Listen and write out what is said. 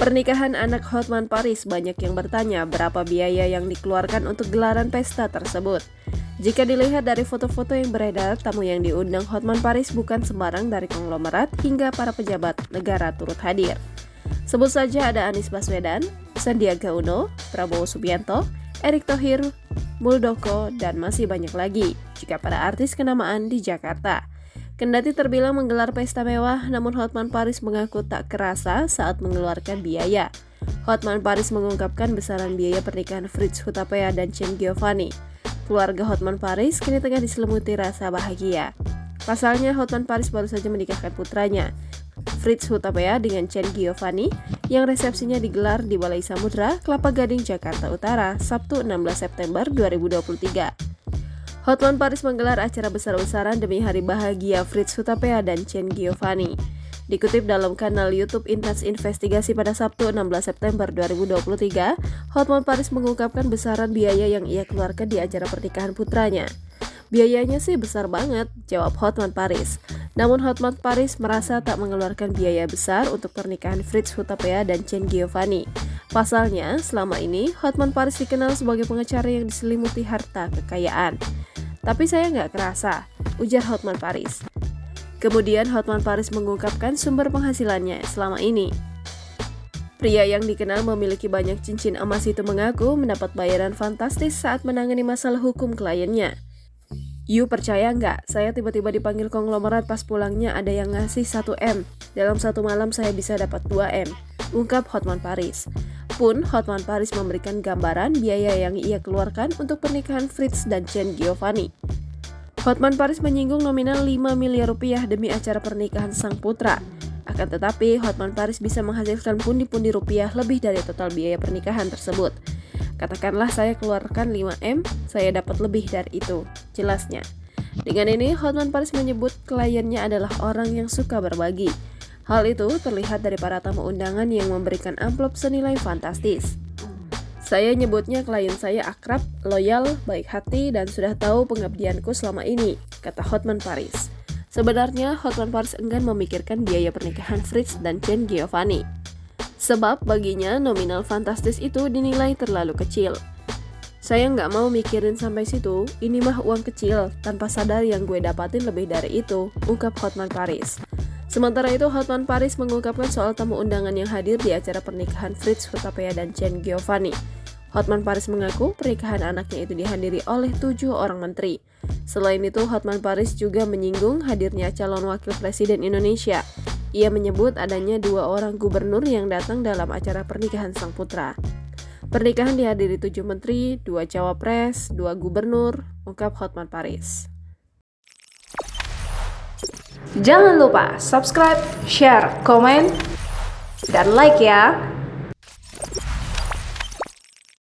Pernikahan anak Hotman Paris, banyak yang bertanya berapa biaya yang dikeluarkan untuk gelaran pesta tersebut. Jika dilihat dari foto-foto yang beredar, tamu yang diundang Hotman Paris bukan sembarang dari konglomerat hingga para pejabat negara turut hadir. Sebut saja ada Anies Baswedan, Sandiaga Uno, Prabowo Subianto, Erick Thohir, Muldoko, dan masih banyak lagi jika para artis kenamaan di Jakarta. Kendati terbilang menggelar pesta mewah, namun Hotman Paris mengaku tak kerasa saat mengeluarkan biaya. Hotman Paris mengungkapkan besaran biaya pernikahan Fritz Hutapea dan Chen Giovanni. Keluarga Hotman Paris kini tengah diselimuti rasa bahagia. Pasalnya, Hotman Paris baru saja menikahkan putranya, Fritz Hutapea dengan Chen Giovanni, yang resepsinya digelar di Balai Samudra, Kelapa Gading, Jakarta Utara, Sabtu 16 September 2023. Hotman Paris menggelar acara besar-besaran demi hari bahagia Fritz Hutapea dan Chen Giovanni. Dikutip dalam kanal YouTube Intens Investigasi pada Sabtu 16 September 2023, Hotman Paris mengungkapkan besaran biaya yang ia keluarkan di acara pernikahan putranya. Biayanya sih besar banget, jawab Hotman Paris. Namun Hotman Paris merasa tak mengeluarkan biaya besar untuk pernikahan Fritz Hutapea dan Chen Giovanni. Pasalnya, selama ini Hotman Paris dikenal sebagai pengacara yang diselimuti harta kekayaan. Tapi saya nggak kerasa, ujar Hotman Paris. Kemudian Hotman Paris mengungkapkan sumber penghasilannya selama ini. Pria yang dikenal memiliki banyak cincin emas itu mengaku mendapat bayaran fantastis saat menangani masalah hukum kliennya. "You percaya nggak, saya tiba-tiba dipanggil konglomerat pas pulangnya ada yang ngasih 1M. Dalam satu malam saya bisa dapat 2M, ungkap Hotman Paris. Pun Hotman Paris memberikan gambaran biaya yang ia keluarkan untuk pernikahan Fritz dan Chen Giovanni. Hotman Paris menyinggung nominal 5 miliar rupiah demi acara pernikahan sang putra. Akan tetapi, Hotman Paris bisa menghasilkan pundi-pundi rupiah lebih dari total biaya pernikahan tersebut. Katakanlah saya keluarkan 5M, saya dapat lebih dari itu, jelasnya. Dengan ini, Hotman Paris menyebut kliennya adalah orang yang suka berbagi. Hal itu terlihat dari para tamu undangan yang memberikan amplop senilai fantastis. "Saya nyebutnya klien saya akrab, loyal, baik hati, dan sudah tahu pengabdianku selama ini," kata Hotman Paris. Sebenarnya, Hotman Paris enggan memikirkan biaya pernikahan Fritz dan Chen Giovanni. Sebab baginya nominal fantastis itu dinilai terlalu kecil. "Saya nggak mau mikirin sampai situ, ini mah uang kecil, tanpa sadar yang gue dapatin lebih dari itu," ungkap Hotman Paris. Sementara itu, Hotman Paris mengungkapkan soal tamu undangan yang hadir di acara pernikahan Fritz Hutapea dan Chen Giovanni. Hotman Paris mengaku pernikahan anaknya itu dihadiri oleh 7 orang menteri. Selain itu, Hotman Paris juga menyinggung hadirnya calon wakil presiden Indonesia. Ia menyebut adanya 2 orang gubernur yang datang dalam acara pernikahan sang putra. Pernikahan dihadiri 7 menteri, 2 cawapres, 2 gubernur, ungkap Hotman Paris. Jangan lupa subscribe, share, komen, dan like ya!